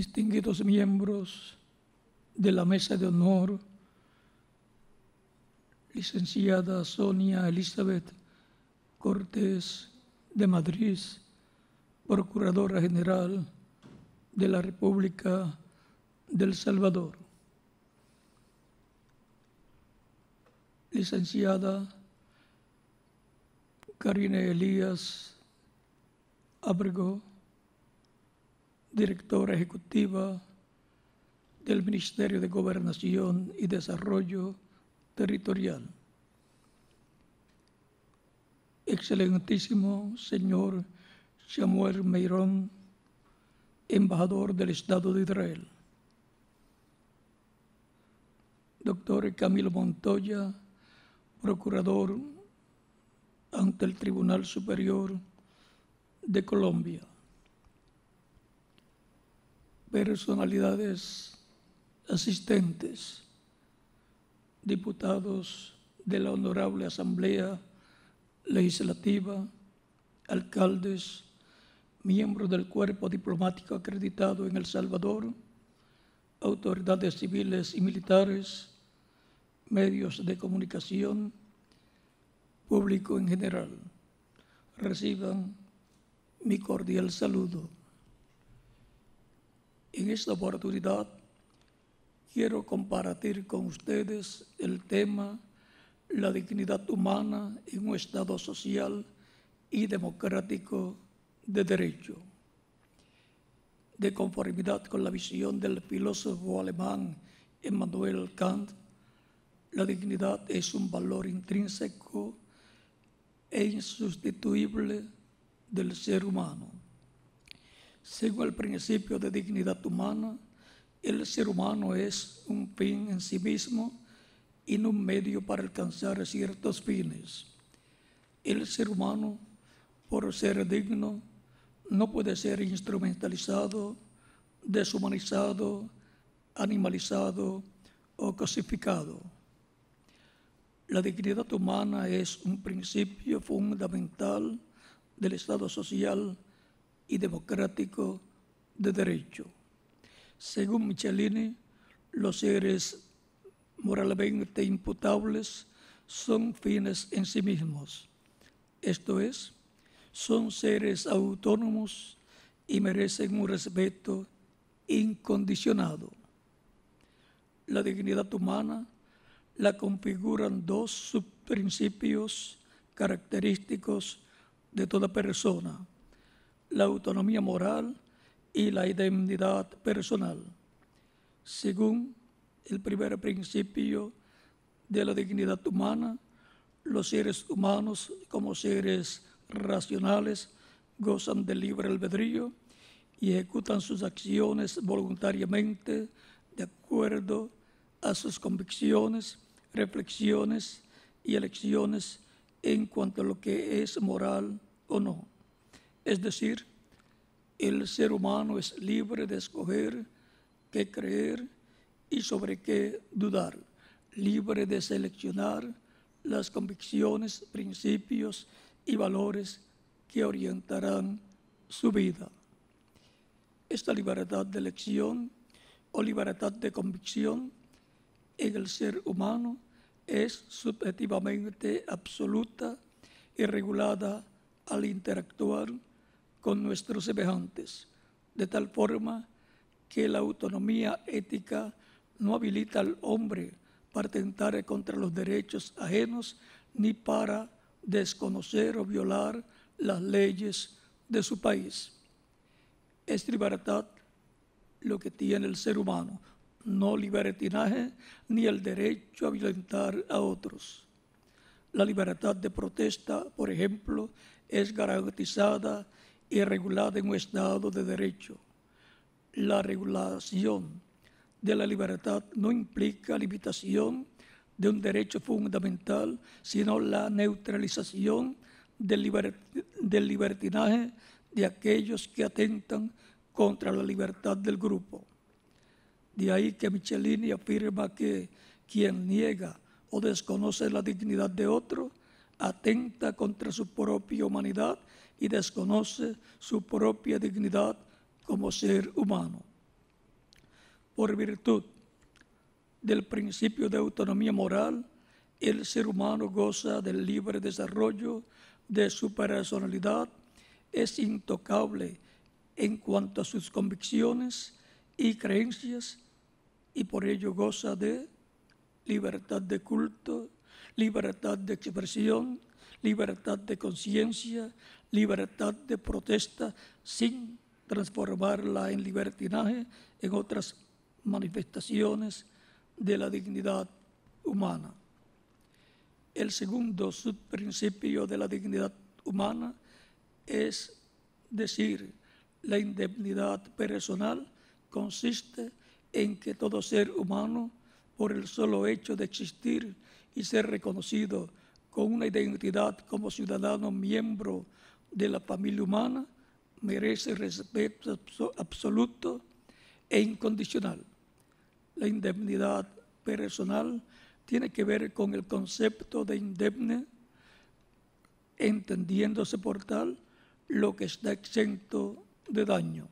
distinguidos miembros de la mesa de honor, licenciada Sonia Elizabeth Cortés de Madrid, Procuradora General de la República del Salvador. Licenciada Karina Elías Abrego, Directora Ejecutiva del Ministerio de Gobernación y Desarrollo Territorial. Excelentísimo señor Samuel Meirón, embajador del Estado de Israel. Doctor Camilo Montoya, procurador ante el Tribunal Superior de Colombia. Personalidades asistentes, diputados de la Honorable Asamblea Legislativa, alcaldes, miembros del cuerpo diplomático acreditado en El Salvador, autoridades civiles y militares, medios de comunicación, público en general, reciban mi cordial saludo. En esta oportunidad quiero compartir con ustedes el tema la dignidad humana en un Estado social y democrático de derecho. De conformidad con la visión del filósofo alemán Immanuel Kant, la dignidad es un valor intrínseco e insustituible del ser humano. Según el principio de dignidad humana, el ser humano es un fin en sí mismo y no un medio para alcanzar ciertos fines. El ser humano, por ser digno, no puede ser instrumentalizado, deshumanizado, animalizado o cosificado. La dignidad humana es un principio fundamental del Estado social y democrático de derecho. Según Michelini, los seres moralmente imputables son fines en sí mismos. Esto es, son seres autónomos y merecen un respeto incondicionado. La dignidad humana la configuran dos subprincipios característicos de toda persona: la autonomía moral y la indemnidad personal. Según el primer principio de la dignidad humana, los seres humanos, como seres racionales, gozan de libre albedrío y ejecutan sus acciones voluntariamente de acuerdo a sus convicciones, reflexiones y elecciones en cuanto a lo que es moral o no. Es decir, el ser humano es libre de escoger qué creer y sobre qué dudar, libre de seleccionar las convicciones, principios y valores que orientarán su vida. Esta libertad de elección o libertad de convicción en el ser humano es subjetivamente absoluta y regulada al interactuar con nuestros semejantes, de tal forma que la autonomía ética no habilita al hombre para atentar contra los derechos ajenos ni para desconocer o violar las leyes de su país. Es libertad lo que tiene el ser humano, no libertinaje ni el derecho a violentar a otros. La libertad de protesta, por ejemplo, es garantizada y regulada en un Estado de derecho. La regulación de la libertad no implica limitación de un derecho fundamental, sino la neutralización del libertinaje de aquellos que atentan contra la libertad del grupo. De ahí que Michelini afirma que quien niega o desconoce la dignidad de otro atenta contra su propia humanidad y desconoce su propia dignidad como ser humano. Por virtud del principio de autonomía moral, el ser humano goza del libre desarrollo de su personalidad, es intocable en cuanto a sus convicciones y creencias y por ello goza de libertad de culto, libertad de expresión, libertad de conciencia, libertad de protesta, sin transformarla en libertinaje, en otras manifestaciones de la dignidad humana. El segundo subprincipio de la dignidad humana es decir, la indemnidad personal consiste en que todo ser humano, por el solo hecho de existir y ser reconocido con una identidad como ciudadano miembro de la familia humana, merece respeto absoluto e incondicional. La indemnidad personal tiene que ver con el concepto de indemne, entendiéndose por tal lo que está exento de daño.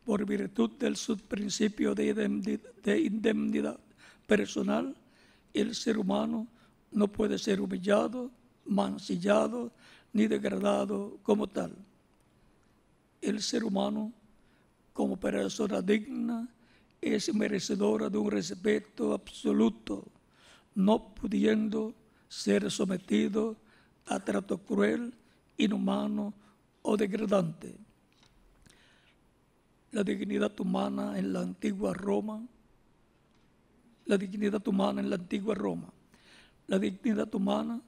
Por virtud del subprincipio de indemnidad personal, el ser humano no puede ser humillado, mancillado ni degradado como tal. El ser humano, como persona digna, es merecedora de un respeto absoluto, no pudiendo ser sometido a trato cruel, inhumano o degradante. La dignidad humana en la antigua Roma, la dignidad humana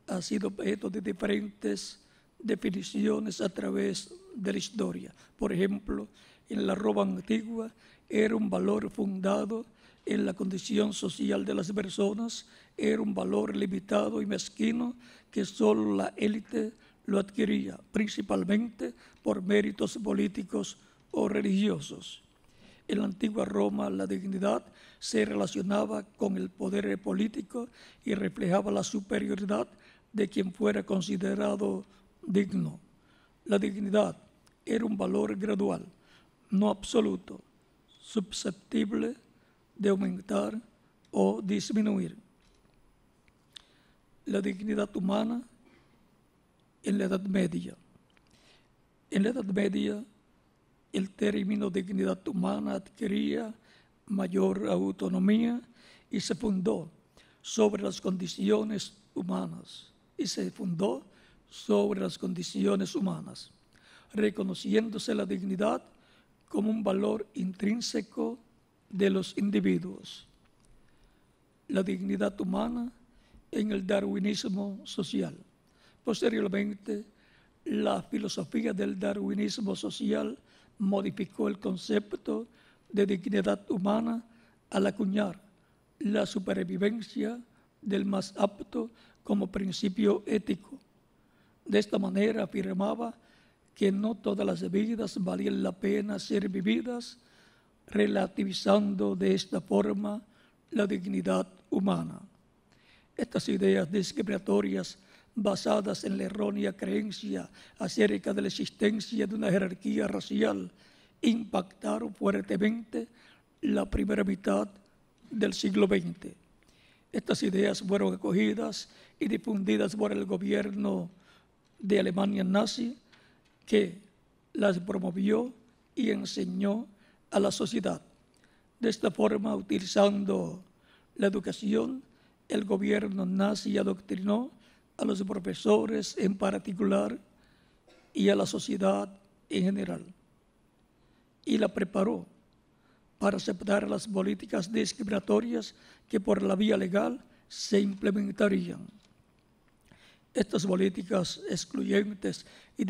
ha sido objeto de diferentes definiciones a través de la historia. Por ejemplo, en la Roma antigua era un valor fundado en la condición social de las personas, era un valor limitado y mezquino que solo la élite lo adquiría, principalmente por méritos políticos o religiosos. En la antigua Roma, la dignidad se relacionaba con el poder político y reflejaba la superioridad de quien fuera considerado digno. La dignidad era un valor gradual, no absoluto, susceptible de aumentar o disminuir. La dignidad humana en la Edad Media. En la Edad Media, el término dignidad humana adquiría mayor autonomía y se fundó sobre las condiciones humanas. Reconociéndose la dignidad como un valor intrínseco de los individuos. La dignidad humana en el darwinismo social. Posteriormente, la filosofía del darwinismo social modificó el concepto de dignidad humana al acuñar la supervivencia del más apto como principio ético. De esta manera afirmaba que no todas las vidas valían la pena ser vividas, relativizando de esta forma la dignidad humana. Estas ideas discriminatorias basadas en la errónea creencia acerca de la existencia de una jerarquía racial impactaron fuertemente la primera mitad del siglo XX. Estas ideas fueron acogidas y difundidas por el gobierno de Alemania nazi, que las promovió y enseñó a la sociedad. De esta forma, utilizando la educación, el gobierno nazi adoctrinó a los profesores en particular y a la sociedad en general, y la preparó para aceptar las políticas discriminatorias que por la vía legal se implementarían. Estas políticas excluyentes y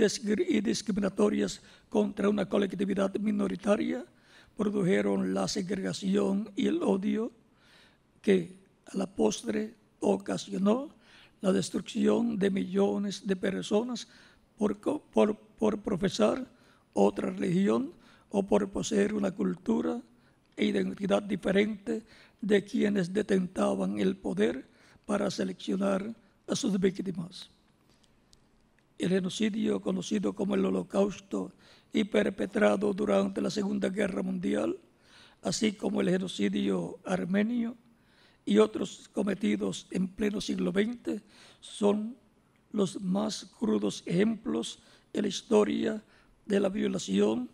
discriminatorias contra una colectividad minoritaria produjeron la segregación y el odio que a la postre ocasionó la destrucción de millones de personas por profesar otra religión o por poseer una cultura e identidad diferente de quienes detentaban el poder para seleccionar a sus víctimas. El genocidio, conocido como el Holocausto y perpetrado durante la Segunda Guerra Mundial, así como el genocidio armenio y otros cometidos en pleno siglo XX, son los más crudos ejemplos en la historia de la violación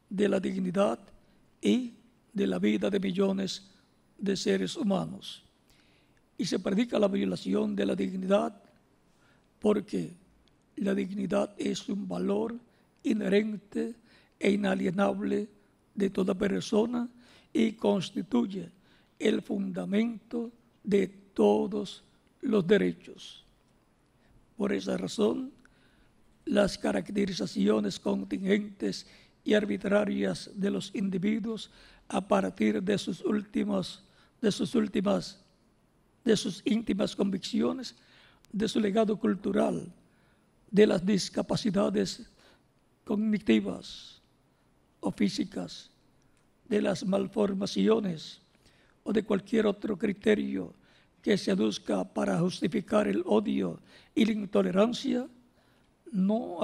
de la dignidad y de la vida de millones de seres humanos. Y se predica la violación de la dignidad porque la dignidad es un valor inherente e inalienable de toda persona y constituye el fundamento de todos los derechos. Por esa razón, las caracterizaciones contingentes y arbitrarias de los individuos a partir de sus íntimas convicciones, de su legado cultural, de las discapacidades cognitivas o físicas, de las malformaciones o de cualquier otro criterio que se aduzca para justificar el odio y la intolerancia, no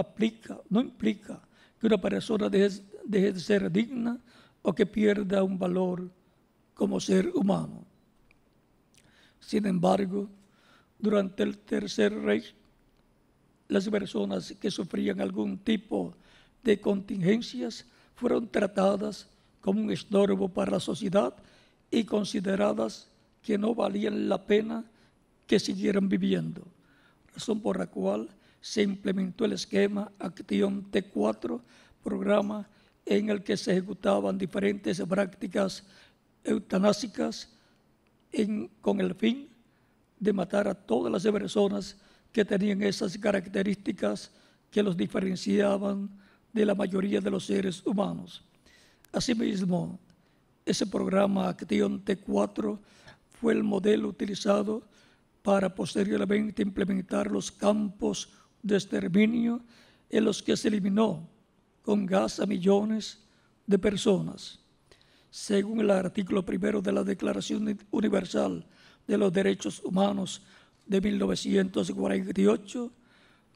implica que una persona deje de ser digna o que pierda un valor como ser humano. Sin embargo, durante el Tercer Reich, las personas que sufrían algún tipo de contingencias fueron tratadas como un estorbo para la sociedad y consideradas que no valían la pena que siguieran viviendo, razón por la cual se implementó el esquema Acción T4, programa en el que se ejecutaban diferentes prácticas eutanásicas con el fin de matar a todas las personas que tenían esas características que los diferenciaban de la mayoría de los seres humanos. Asimismo, ese programa Acción T4 fue el modelo utilizado para posteriormente implementar los campos de exterminio en los que se eliminó con gas a millones de personas. Según el artículo 1 de la Declaración Universal de los Derechos Humanos de 1948,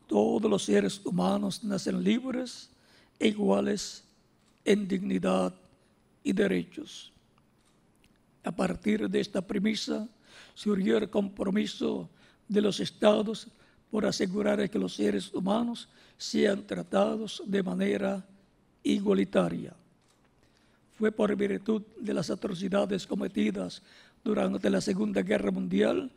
todos los seres humanos nacen libres e iguales en dignidad y derechos. A partir de esta premisa surgió el compromiso de los estados por asegurar que los seres humanos sean tratados de manera igualitaria. Fue por virtud de las atrocidades cometidas durante la Segunda Guerra Mundial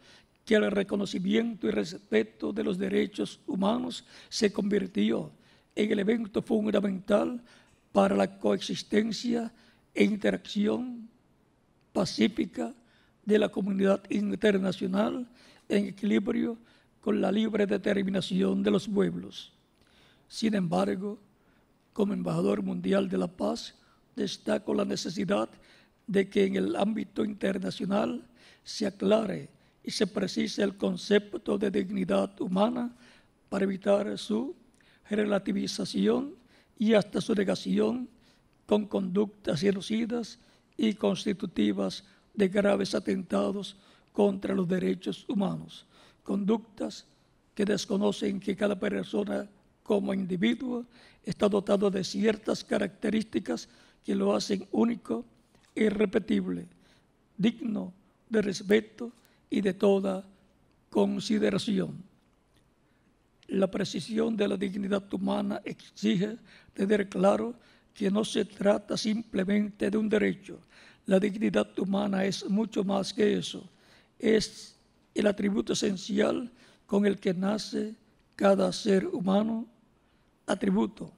que el reconocimiento y respeto de los derechos humanos se convirtió en el evento fundamental para la coexistencia e interacción pacífica de la comunidad internacional en equilibrio con la libre determinación de los pueblos. Sin embargo, como embajador mundial de la paz, destaco la necesidad de que en el ámbito internacional se aclare y se precise el concepto de dignidad humana para evitar su relativización y hasta su negación con conductas genocidas y constitutivas de graves atentados contra los derechos humanos, conductas que desconocen que cada persona como individuo está dotado de ciertas características que lo hacen único e irrepetible, digno de respeto y de toda consideración. La precisión de la dignidad humana exige tener claro que no se trata simplemente de un derecho. La dignidad humana es mucho más que eso. Es el atributo esencial con el que nace cada ser humano, atributo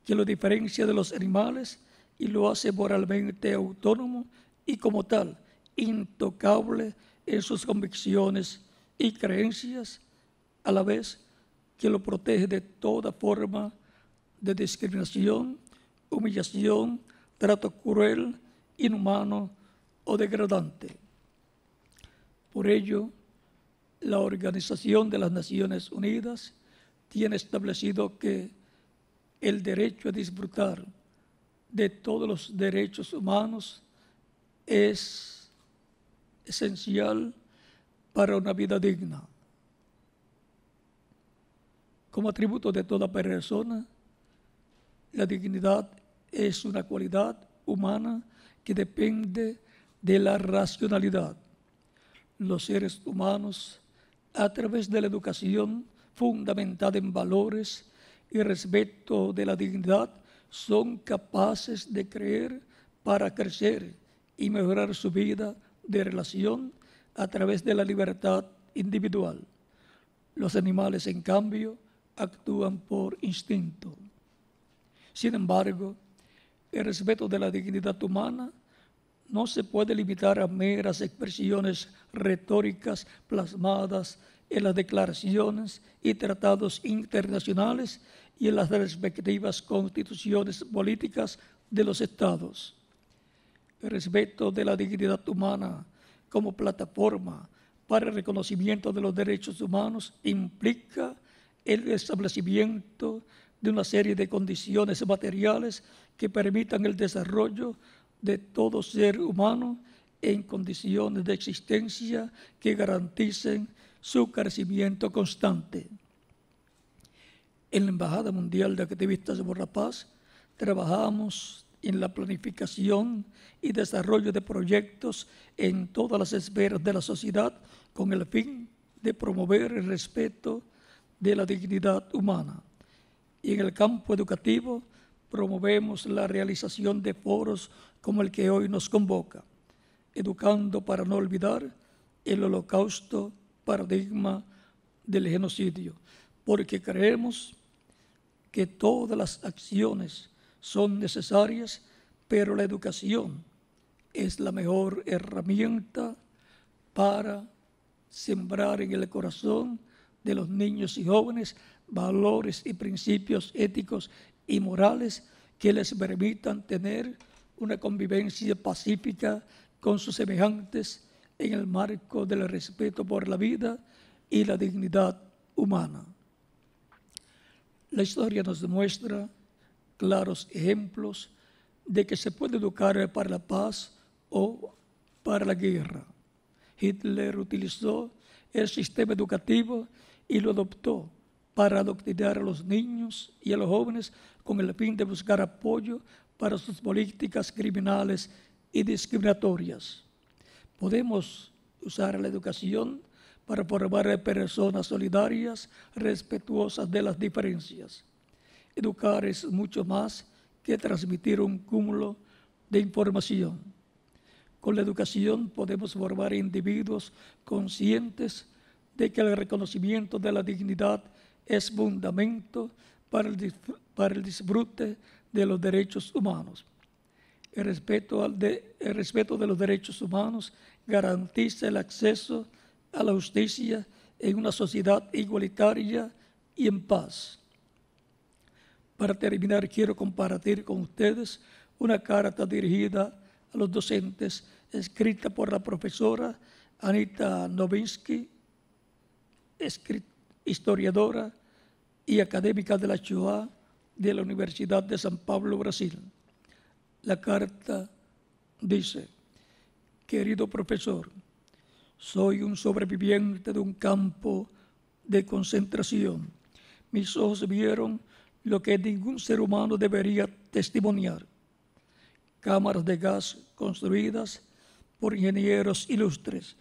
que lo diferencia de los animales y lo hace moralmente autónomo y como tal, intocable en sus convicciones y creencias, a la vez que lo protege de toda forma de discriminación, humillación, trato cruel, inhumano o degradante. Por ello, la Organización de las Naciones Unidas tiene establecido que el derecho a disfrutar de todos los derechos humanos es esencial para una vida digna. Como atributo de toda persona, la dignidad es una cualidad humana que depende de la racionalidad. Los seres humanos, a través de la educación fundamentada en valores y respeto de la dignidad, son capaces de creer para crecer y mejorar su vida de relación a través de la libertad individual. Los animales, en cambio, actúan por instinto. Sin embargo, el respeto de la dignidad humana no se puede limitar a meras expresiones retóricas plasmadas en las declaraciones y tratados internacionales y en las respectivas constituciones políticas de los estados. El respeto de la dignidad humana como plataforma para el reconocimiento de los derechos humanos implica el establecimiento de una serie de condiciones materiales que permitan el desarrollo de todo ser humano en condiciones de existencia que garanticen su crecimiento constante. En la Embajada Mundial de Activistas por la Paz trabajamos en la planificación y desarrollo de proyectos en todas las esferas de la sociedad con el fin de promover el respeto de la dignidad humana. Y en el campo educativo promovemos la realización de foros como el que hoy nos convoca, educando para no olvidar el holocausto, paradigma del genocidio, porque creemos que todas las acciones son necesarias, pero la educación es la mejor herramienta para sembrar en el corazón de los niños y jóvenes valores y principios éticos y morales que les permitan tener una convivencia pacífica con sus semejantes en el marco del respeto por la vida y la dignidad humana. La historia nos demuestra claros ejemplos de que se puede educar para la paz o para la guerra. Hitler utilizó el sistema educativo y lo adoptó para adoctrinar a los niños y a los jóvenes con el fin de buscar apoyo para sus políticas criminales y discriminatorias. Podemos usar la educación para formar personas solidarias, respetuosas de las diferencias. Educar es mucho más que transmitir un cúmulo de información. Con la educación podemos formar individuos conscientes de que el reconocimiento de la dignidad es fundamento para el disfrute de los derechos humanos. El respeto de los derechos humanos garantiza el acceso a la justicia en una sociedad igualitaria y en paz. Para terminar, quiero compartir con ustedes una carta dirigida a los docentes, escrita por la profesora Anita Novinsky, historiadora y académica de la Shoah de la Universidad de San Pablo, Brasil. La carta dice: querido profesor, soy un sobreviviente de un campo de concentración. Mis ojos vieron lo que ningún ser humano debería testimoniar: cámaras de gas construidas por ingenieros ilustres,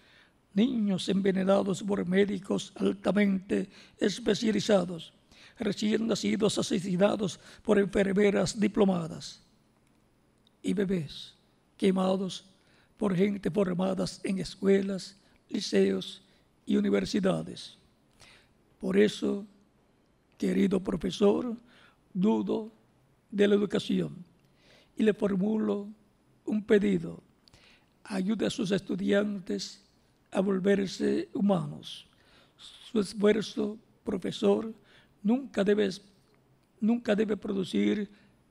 niños envenenados por médicos altamente especializados, recién nacidos asesinados por enfermeras diplomadas y bebés quemados por gente formadas en escuelas, liceos y universidades. Por eso, querido profesor, dudo de la educación y le formulo un pedido: ayude a sus estudiantes a volverse humanos. Su esfuerzo, profesor, nunca debe producir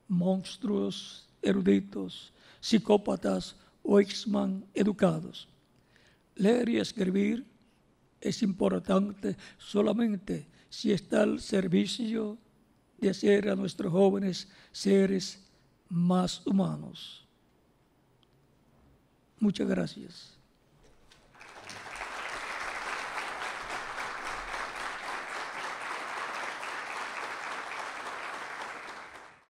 monstruos eruditos, psicópatas o ex-man educados. Leer y escribir es importante solamente si está al servicio de hacer a nuestros jóvenes seres más humanos. Muchas gracias.